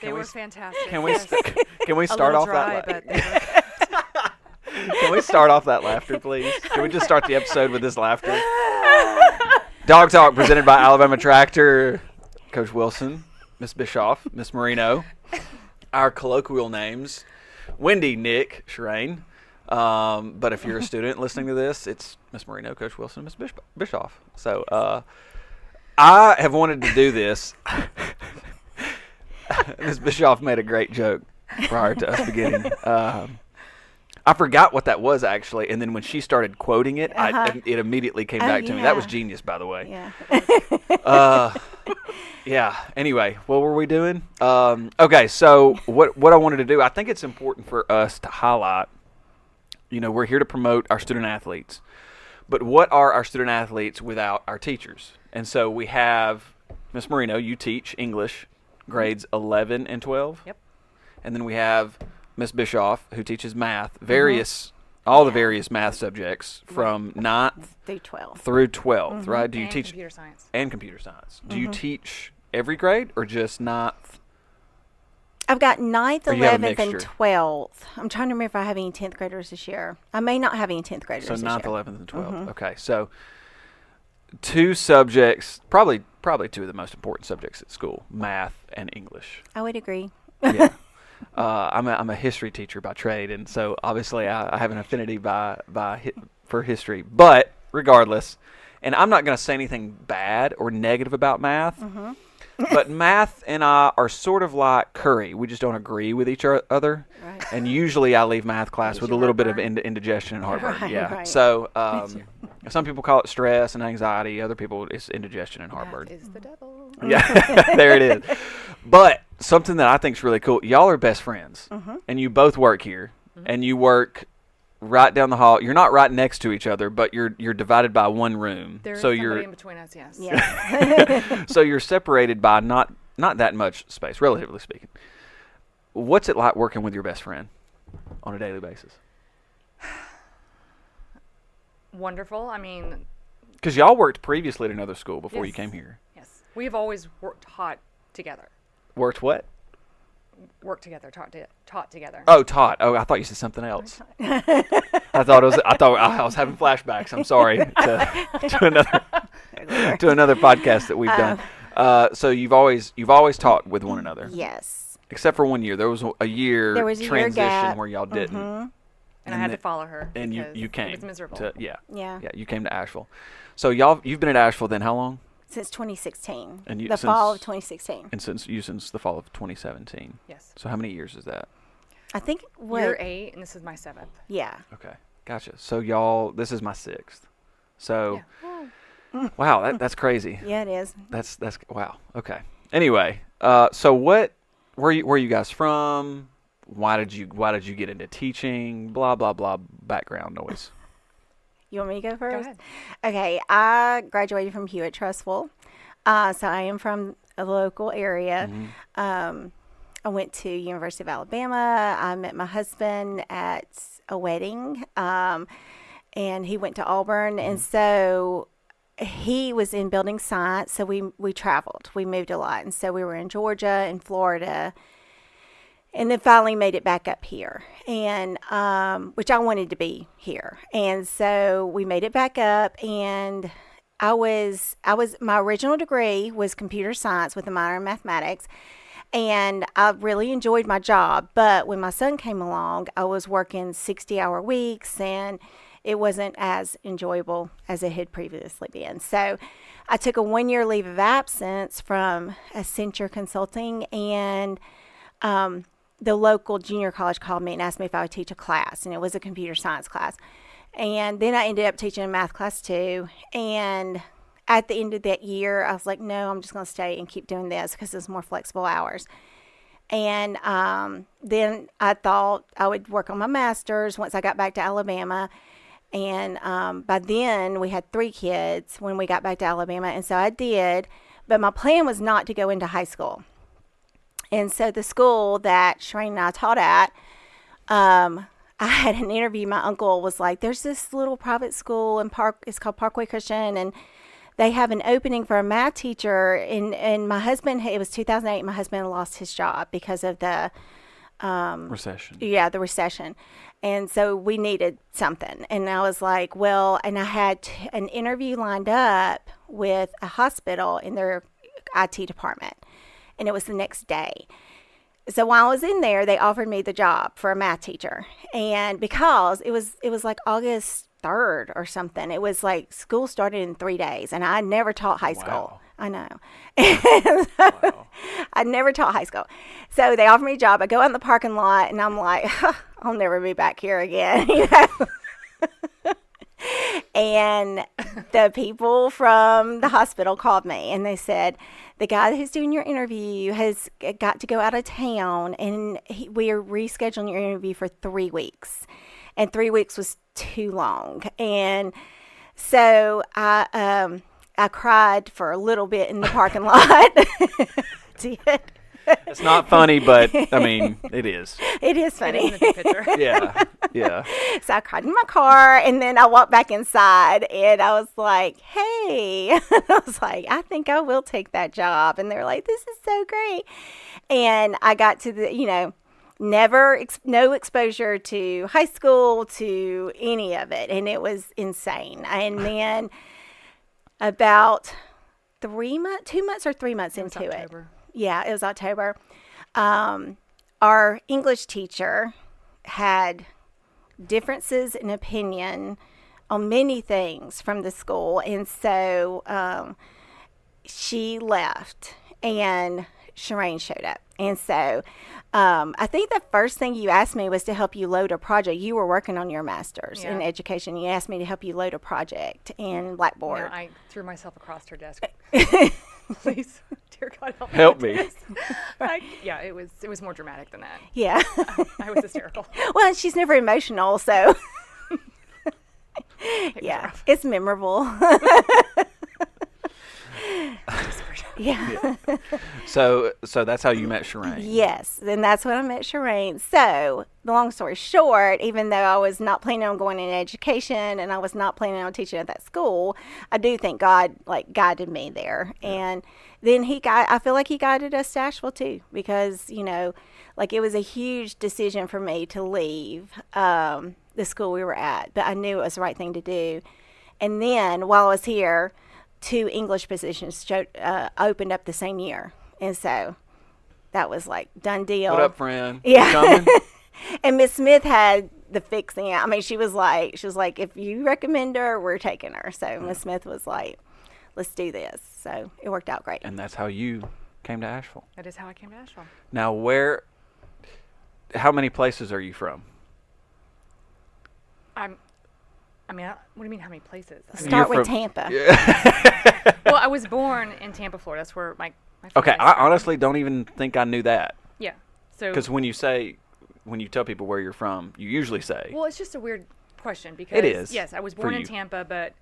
They were fantastic. Can we yes. can we start off dry, that? but they were Can we start off that laughter, please? Can we just start the episode with this laughter? Dog Talk presented by Alabama Tractor. Coach Wilson, Miss Bischoff, Miss Moreno. Our colloquial names: Wendi, Nick, Cherane. But if you're a student listening to this, it's Miss Moreno, Coach Wilson, Miss Bischoff. So I have wanted to do this. Miss Bischoff made a great joke prior to us beginning. I forgot what that was actually, and then when she started quoting it, it immediately came back to me. That was genius, by the way. Yeah. Yeah. Anyway, what were we doing? Okay, so what I wanted to do, I think it's important for us to highlight. You know, we're here to promote our student athletes, but what are our student athletes without our teachers? And so we have Miss Moreno. You teach English, grades 11 and 12. Yep. And then we have Miss Bischoff, who teaches math, all the various math subjects from 9th through 12. Through 12th, right? Do you And teach computer science. and computer science? Do you teach every grade or just 9th? I've got 9th, Or you have a 11th, and mixture? 12th. I'm trying to remember if I have any 10th graders this year. I may not have any 10th graders So this 9th, year. 11th, and 12th. Okay, so two subjects, probably two of the most important subjects at school: math and English. I would agree. Yeah. I'm a history teacher by trade, and so obviously I have an affinity for history. But regardless, and I'm not going to say anything bad or negative about math, but math and I are sort of like curry. We just don't agree with each other. Right. And usually I leave math class with a your little bit of heartburn? indigestion and heartburn. Right, Yeah. right. So some people call it stress and anxiety. Other people, it's indigestion and heartburn. Math is the devil. Yeah, there it is. But something that I think is really cool, y'all are best friends, and you both work here, and you work right down the hall. You're not right next to each other, but you're divided by one room. There is so somebody in between us, yes. Yeah. so you're separated by not that much space, relatively speaking. What's it like working with your best friend on a daily basis? Wonderful. I mean, Because y'all worked previously at another school before you Yes. came here. yes. We've always taught together. Worked what? Worked together, taught together. Oh, taught. Oh, I thought you said something else. I thought I was having flashbacks. I'm sorry to another podcast that we've done. So you've always taught with one another. Yes. Except for 1 year. There was a year There was a year transition gap. where y'all didn't. And I had to follow her. And you because came. It was miserable. Yeah. You came to Asheville. So you've been at Asheville then how long? Since 2016. And the fall of 2016. And since the fall of 2017. Yes. So how many years is that? I think Year 8, and this is my 7th. Yeah. Okay. Gotcha. So this is my 6th. So Yeah. wow, that's crazy. Yeah, it is. That's wow. Okay. Anyway, so where are you guys from? Why did you get into teaching? Blah blah blah. Background noise. You want me to go first? ahead. Okay. I graduated from Hewitt Trustful. So I am from a local area. I went to University of Alabama. I met my husband at a wedding. And he went to Auburn. And so he was in building science. So we traveled. We moved a lot. And so we were in Georgia and Florida. And then finally made it back up here, and which I wanted to be here. And so we made it back up, and my original degree was computer science with a minor in mathematics, and I really enjoyed my job. But when my son came along, I was working 60-hour weeks, and it wasn't as enjoyable as it had previously been. So I took a 1-year leave of absence from Accenture Consulting, and the local junior college called me and asked me if I would teach a class, and it was a computer science class. And then I ended up teaching a math class too. And at the end of that year, I was like, no, I'm just going to stay and keep doing this because it's more flexible hours. And then I thought I would work on my master's once I got back to Alabama. And by then, we had 3 kids when we got back to Alabama. And so I did. But my plan was not to go into high school. And so the school that Cherane and I taught at, I had an interview. My uncle was like, there's this little private school in it's called Parkway Christian, and they have an opening for a math teacher, and my husband, it was 2008, my husband lost his job because of the Recession. yeah, the recession. And so we needed something. And I was like, well, and I had an interview lined up with a hospital in their IT department. And it was the next day. So while I was in there, they offered me the job for a math teacher. And because it was like August 3rd or something, it was like school started in 3 days. And I never taught high school. Wow. I know. And so, Wow. I never taught high school. So they offered me a job. I go out in the parking lot and I'm like, I'll never be back here again. You know? And the people from the hospital called me and they said, the guy who's doing your interview has got to go out of town and we are rescheduling your interview for 3 weeks. And 3 weeks was too long. And so I cried for a little bit in the parking lot. Did. It's not funny, but I mean, it is. It is It funny. is in the big picture. Yeah. Yeah. So I cried in my car, and then I walked back inside, and I was like, hey. I was like, I think I will take that job. And they're like, this is so great. And I got to the, no exposure to high school, to any of it. And it was insane. And then about 2 months or 3 months It was into it. October. Yeah, it was October. Our English teacher had differences in opinion on many things from the school. And so she left and Cherane showed up. And so I think the first thing you asked me was to help you load a project. You were working on your master's in education. You asked me to help you load a project in Blackboard. Yeah, I threw myself across her desk. Please, dear God, Help me. me. with this. Yeah, it was more dramatic than that. Yeah. I was hysterical. Well, she's never emotional, so It was yeah, rough. it's memorable. Yeah. So that's how you met Cherane. Yes, and that's when I met Cherane. So, the long story short, even though I was not planning on going into education and I was not planning on teaching at that school, I do think God guided me there. Yeah. And then I feel like he guided us to Asheville too, because it was a huge decision for me to leave the school we were at, but I knew it was the right thing to do. And then while I was here, 2 English positions opened up the same year. And so that was like done deal. What up, friend? Yeah. You coming? And Miss Smith had the fixing. I mean, she was like, if you recommend her, we're taking her. So Miss Smith was like, let's do this. So it worked out great. And that's how you came to Asheville. That is how I came to Asheville. Now, how many places are you from? What do you mean, how many places? Start You're with from- Tampa. Well, I was born in Tampa, Florida. That's where my Okay, family I started. honestly don't even think I knew that. Yeah. So. Because when you tell people where you're from, you usually say, Well, it's just a weird question because It is, yes, I was for born in you. Tampa, but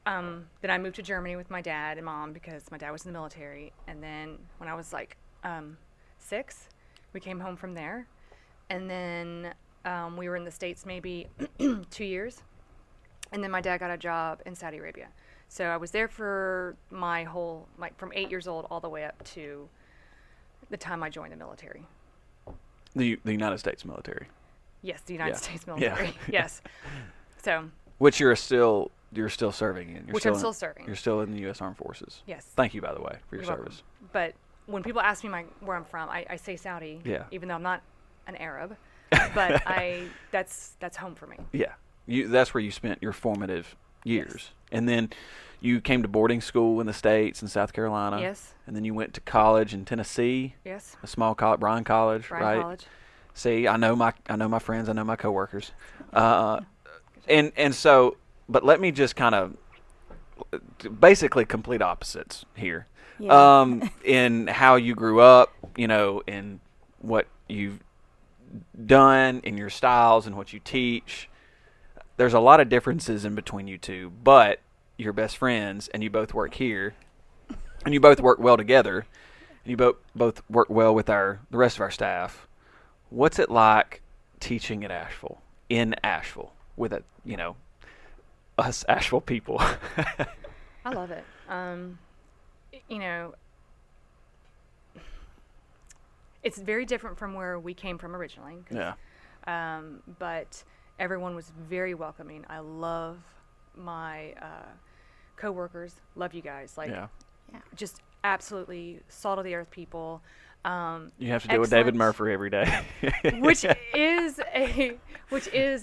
then I moved to Germany with my dad and mom because my dad was in the military. And then when I was like 6, we came home from there, and then we were in the States maybe 2 years, and then my dad got a job in Saudi Arabia. So I was there for my whole, from 8 years old all the way up to the time I joined the military. the United States military, Yes, the United Yeah. States military. Yeah. Yes. So, which you're still serving in. Which I'm still serving. You're still in the U.S. Armed Forces. yes. Thank you, by the way, for your You're welcome. service. But when people ask me where I'm from, I say Saudi, Yeah. even though I'm not an Arab. But that's home for me. Yeah, that's where you spent your formative years. Yes. And then you came to boarding school in the States in South Carolina. Yes. And then you went to college in Tennessee. Yes. A small college, Bryan College, right? College. See, I know my friends, I know my coworkers. And so, but let me just kind of basically complete opposites here. Yeah. In how you grew up, in what you've done, in your styles and what you teach. There's a lot of differences in between you two, but you're best friends and you both work here and you both work well together and you both work well with the rest of our staff. What's it like teaching at Asheville, in Asheville, with us Asheville people? I love it. You know, it's very different from where we came from originally. Yeah. But everyone was very welcoming. I love my coworkers. Love you guys. Like, Yeah. just absolutely salt of the earth people. You have to deal with David excellent. Murphy every day. which is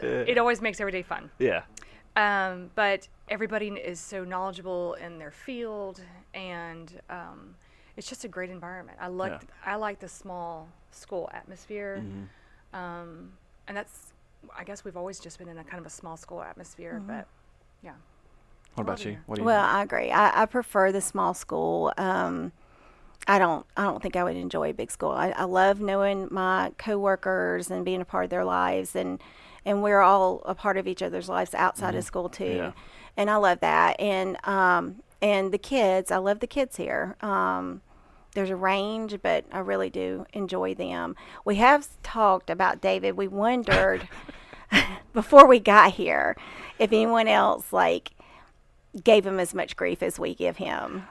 it always makes every day fun. Yeah. But everybody is so knowledgeable in their field, and it's just a great environment. I like the small school atmosphere, and that's, I guess we've always just been in a kind of a small school atmosphere, but yeah. What about you? What do you Well, think? I agree. I prefer the small school. I don't think I would enjoy a big school. I love knowing my coworkers and being a part of their lives, and we're all a part of each other's lives outside of school too. Yeah. And I love that. And the kids, I love the kids here. There's a range, but I really do enjoy them. We have talked about David. We wondered before we got here if anyone else gave him as much grief as we give him.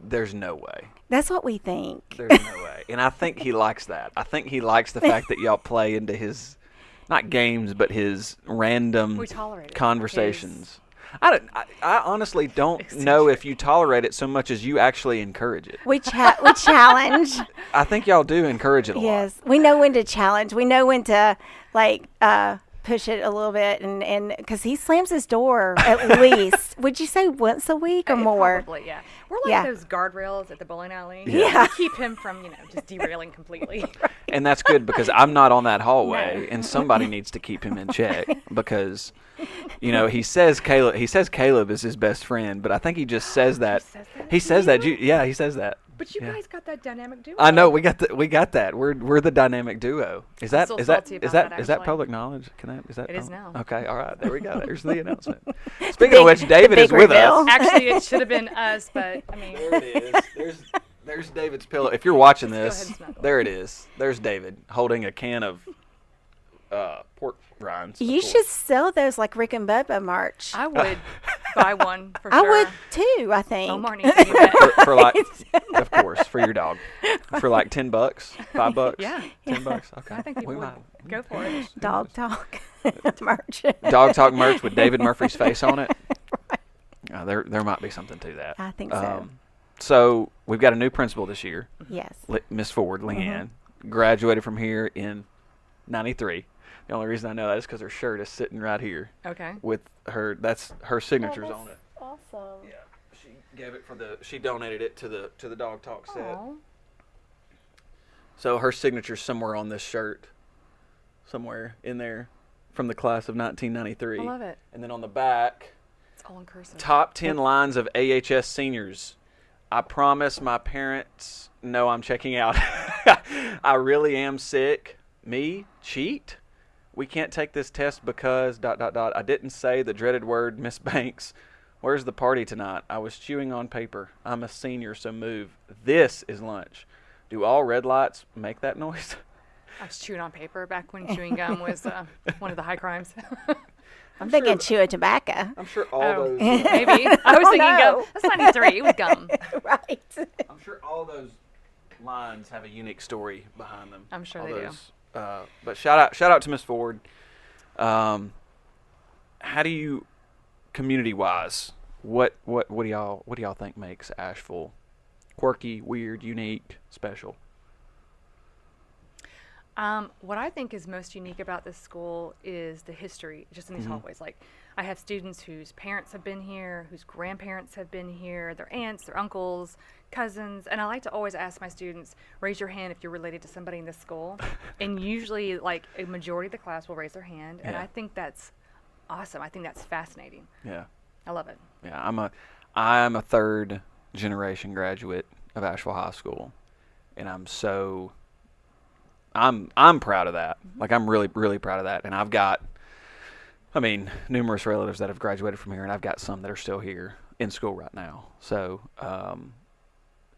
There's no way. That's what we think. There's no way. And I think he likes that. I think he likes the fact that y'all play into his, not games, but his random We tolerate it. conversations. I honestly don't know if you tolerate it so much as you actually encourage it. We challenge. I think y'all do encourage it a lot. Yes, we know when to challenge. We know when to push it a little bit, and because he slams his door at least. Would you say once a week or more? Probably, yeah. We're like Yeah. those guardrails at the bowling alley. Yeah. We keep him from, just derailing completely. And that's good because I'm not on that hallway, and somebody needs to keep him in check because, he says Caleb is his best friend, but I think he just says that. He says that. Yeah, he says that. But you Yeah. guys got that dynamic duo. I know we got that. We're the dynamic duo. Is that still is that salty is about that that, is that actually. public knowledge? Is that? It is now. Okay, all right. There we go. There's the announcement. Speaking of which, David is big with reveal. us. Actually, it should have been us, but I mean, There it is. There's David's pillow. If you're watching Let's go this, ahead and snuggle. there it is. There's David holding a can of pork rinds. of You course. should sell those like Rick and Bubba merch. I would buy one for I sure. would too. I think. Omar needs to do that. for like, of course, for your dog, for like $10, $5. Yeah. $10. Okay. I think people would go for it. Dog talk merch. Dog Talk merch with David Murphy's face on it. There might be something to that. I think so. So we've got a new principal this year, Yes. Miss Ford, Leanne, graduated from here in '93. The only reason I know that is because her shirt is sitting right here Okay. with her. That's her signatures on it. Awesome. Yeah, she gave it she donated it to the Dog Talk set. Aw. So her signature's somewhere on this shirt, somewhere in there, from the class of 1993. I love it. And then on the back, It's all in cursive. top 10 lines of AHS seniors. I promise my parents know I'm checking out. I really am sick. Me? Cheat? We can't take this test because ... I didn't say the dreaded word, Miss Banks. Where's the party tonight? I was chewing on paper. I'm a senior, so move. This is lunch. Do all red lights make that noise? I was chewing on paper back when chewing gum was one of the high crimes. I'm thinking chewing tobacco. I'm sure all Oh. those. Maybe. I was thinking no. gum. That's 93. It was gum. Right. I'm sure all those lines have a unique story behind them. I'm sure All they do. But shout out to Miss Ford. How do you, community wise, what do y'all think makes Asheville quirky, weird, unique, special? What I think is most unique about this school is the history, just in these hallways. Like, I have students whose parents have been here, whose grandparents have been here, their aunts, their uncles, cousins, and I like to always ask my students, raise your hand if you're related to somebody in this school. And usually, like, a majority of the class will raise their hand, and Yeah. I think that's awesome. I think that's fascinating. Yeah. I love it. Yeah, I'm a third generation graduate of Asheville High School, and I'm proud of that. Like, I'm really, really proud of that. And I've got, numerous relatives that have graduated from here, and I've got some that are still here in school right now. So,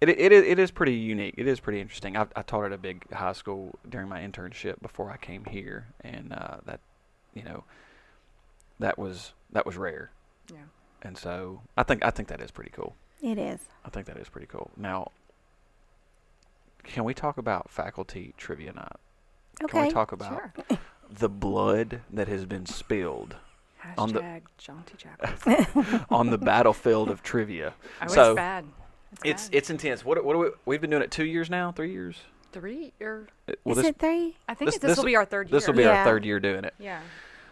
it is pretty unique. It is pretty interesting. I taught at a big high school during my internship before I came here, and that was rare. Yeah. And so I think that is pretty cool. It is. I think that is pretty cool. Now, can we talk about faculty trivia night? Okay. Can we talk about Sure. the blood that has been spilled on the Hashtag Jaunty Jackals. on the battlefield of trivia? Oh, So it's bad. it's bad. it's intense. What we've been doing it 2 years now, 3 years. 3 or Well, Is it 3? I think This- this will be our third year. this will be Yeah. our third year doing it. Yeah.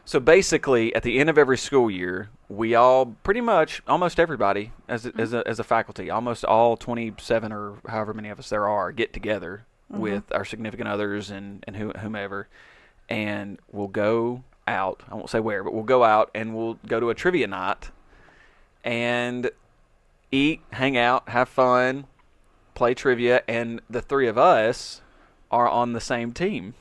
So basically, at the end of every school year, we all pretty much, almost everybody as a faculty, almost all 27 or however many of us there are, get together with our significant others and whomever, and we'll go out. I won't say where, but we'll go out and we'll go to a trivia night and eat, hang out, have fun, play trivia, and the three of us are on the same team.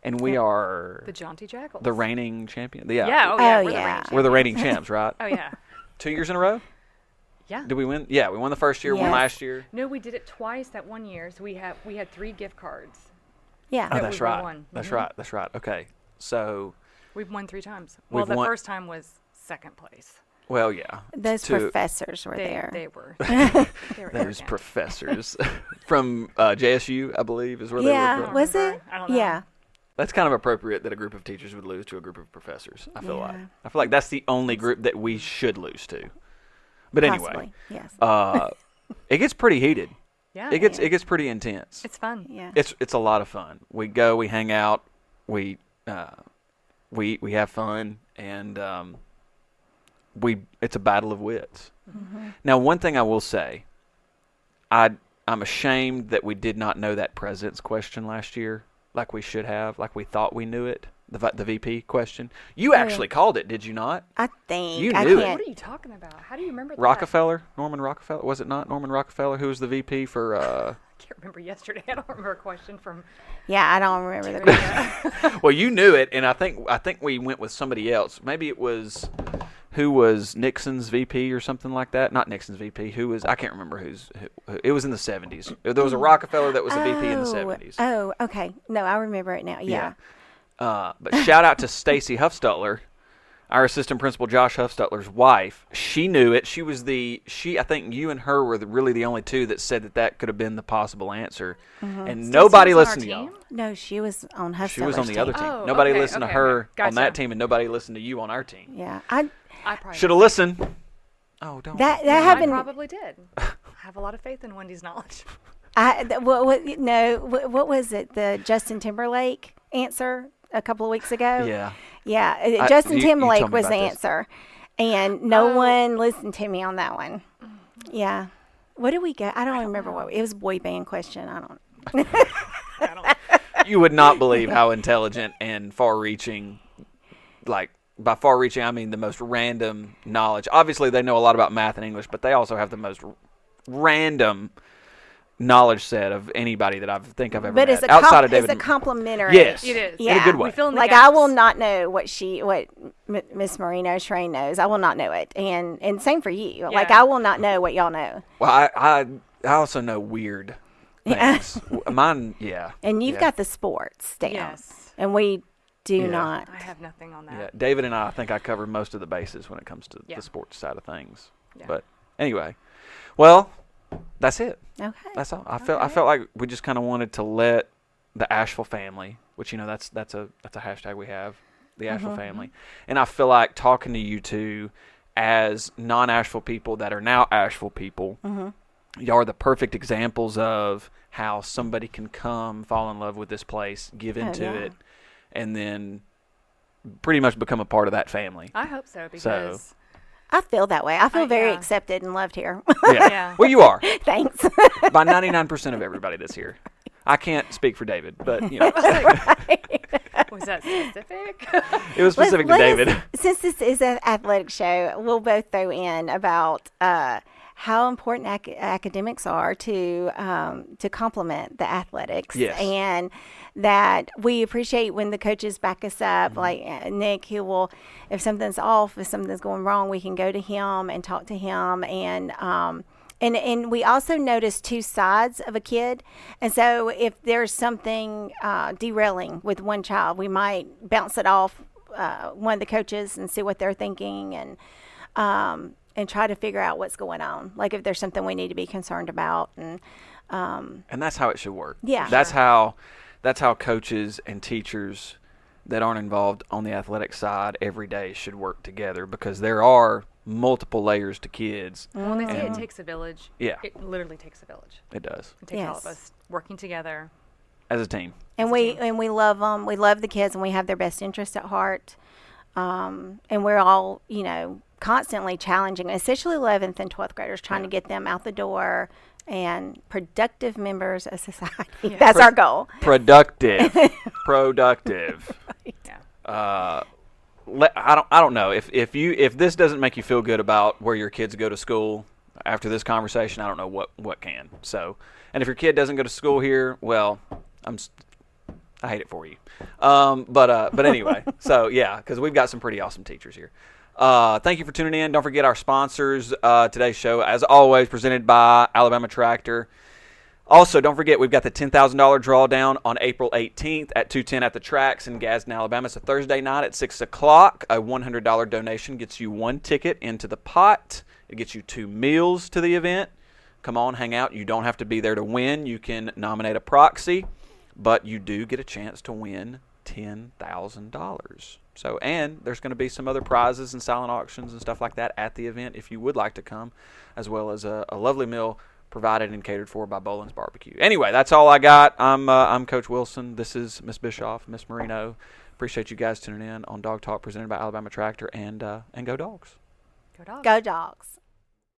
And we are The Jaunty Jackals. the reigning champion. Yeah. Yeah. Oh, yeah. Oh, we're yeah. The reigning We're the reigning champs, right? Oh, yeah. 2 years in a row? Yeah. Did we win? Yeah, we won the first year, won Yes. last year. No, we did it twice that one year. So we had 3 gift cards. Yeah. Oh, That that's we right. won. That's Mhm. right. That's right. Okay. So, We've won 3 times. We've Well, the won- first time was second place. well, yeah. Those to- professors were They there. they were. They were Those arrogant. professors from JSU, I believe, is where they Yeah. were from. Was it? I don't know. Yeah. That's kind of appropriate that a group of teachers would lose to a group of professors. I feel Yeah. like. I feel like that's the only group that we should lose to. But anyway, Possibly. Yes. it gets pretty heated. Yeah. It gets pretty intense. It's fun. Yeah. It's a lot of fun. We go, we hang out, we have fun, and it's a battle of wits. Mm-hmm. Now, one thing I will say, I'm ashamed that we did not know that president's question last year, like we should have, like we thought we knew it. The VP question. You yeah. actually called it, did you not? I think. You I knew it. can't. What are you talking about? How do you remember that? Rockefeller, Norman Rockefeller, was it not Norman Rockefeller who was the VP for? I can't remember yesterday. I don't remember a question from. Yeah, I don't remember the question. Well, you knew it, and I think we went with somebody else. Maybe it was who was Nixon's VP or something like that. Not Nixon's VP. Who was? I can't remember who. It was in the 70s. There was a Rockefeller that was a VP in the 70s. Oh, okay. No, I remember it now. Yeah. But shout out to Stacy Huffstutler, our assistant principal Josh Huffstutler's wife. She knew it. I think you and her were really the only two that said that could have been the possible answer. And nobody was on listened to our y'all. team? No, she was on Huffstutler's She was on the other team. Oh, Nobody okay, listened to okay, her okay. on that Gotcha. team, and nobody listened to you on our team. Yeah. I probably Should have listened. Oh, don't. That I happened. probably did. I have a lot of faith in Wendy's knowledge. What was it? The Justin Timberlake answer a couple of weeks ago? Yeah. Yeah. I- Justin you Timberlake told me was the about this. answer. And no Oh. one listened to me on that one. Yeah. What did we get? I don't remember know. what it was. Boy band question. I don't. I don't. You would not believe how intelligent and far-reaching, like, by far-reaching, I mean the most random knowledge. Obviously, they know a lot about math and English, but they also have the most random knowledge set of anybody that I think I've ever But met. it's Outside of it's David. a complimentary. Yes. It is. Yeah. In a good way. We fill in the Like I will gaps. not know what Miss Moreno Cherane knows. I will not know it, and same for you. Like Yeah. I will not know what y'all know. Well, I also know weird things. Mine, yeah. And you've Yeah. got the sports down, Yes. and we do Yeah. not. I have nothing on that. Yeah, David and I think I cover most of the bases when it comes to Yeah. the sports side of things. Yeah. But anyway, well, that's it. Okay. That's all. I felt like we just kind of wanted to let the Ashville family, which that's a hashtag we have, the Asheville family, and I feel like talking to you two as non-Asheville people that are now Asheville people. Y'all are the perfect examples of how somebody can come, fall in love with this place, give into yeah. it, and then pretty much become a part of that family. I hope so because I feel that way. I feel very yeah. accepted and loved here. Yeah. Yeah. Well, you are Thanks. by 99% of everybody that's here. I can't speak for David, but you know, was that specific? it was specific to Let David. us- since this is an athletic show, we'll both throw in about how important academics are to complement the athletics. Yes. And that we appreciate when the coaches back us up. Like Nick, he will, if something's off, if something's going wrong, we can go to him and talk to him. And we also notice two sides of a kid. And so if there's something derailing with one child, we might bounce it off one of the coaches and see what they're thinking. And and try to figure out what's going on. Like if there's something we need to be concerned about. And that's how it should work. Yeah. That's how coaches and teachers that aren't involved on the athletic side every day should work together, because there are multiple layers to kids. Well, they say it takes a village. Yeah. It literally takes a village. It does. It takes all Yes. of us working together. As a team. And we love them. We love the kids, and we have their best interests at heart. And we're all, constantly challenging, especially 11th and 12th graders, trying to get them out the door and productive members of society. Yeah. That's our goal. Productive. Yeah. I don't know if this doesn't make you feel good about where your kids go to school after this conversation. I don't know what can. So, and if your kid doesn't go to school here, well, I hate it for you. But anyway, so yeah, because we've got some pretty awesome teachers here. Thank you for tuning in. Don't forget our sponsors. Today's show, as always, presented by Alabama Tractor. Also, don't forget, we've got the $10,000 drawdown on April 18th at 210 at the Tracks in Gadsden, Alabama. It's a Thursday night at 6 o'clock. A $100 donation gets you 1 ticket into the pot. It gets you 2 meals to the event. Come on, hang out. You don't have to be there to win. You can nominate a proxy, but you do get a chance to win $10,000. So, and there's going to be some other prizes and silent auctions and stuff like that at the event if you would like to come, as well as a lovely meal provided and catered for by Boland's Barbecue. Anyway, that's all I got. I'm Coach Wilson. This is Miss Bischoff, Miss Moreno. Appreciate you guys tuning in on Dog Talk presented by Alabama Tractor, and go Dogs. Go Dogs. Go Dogs.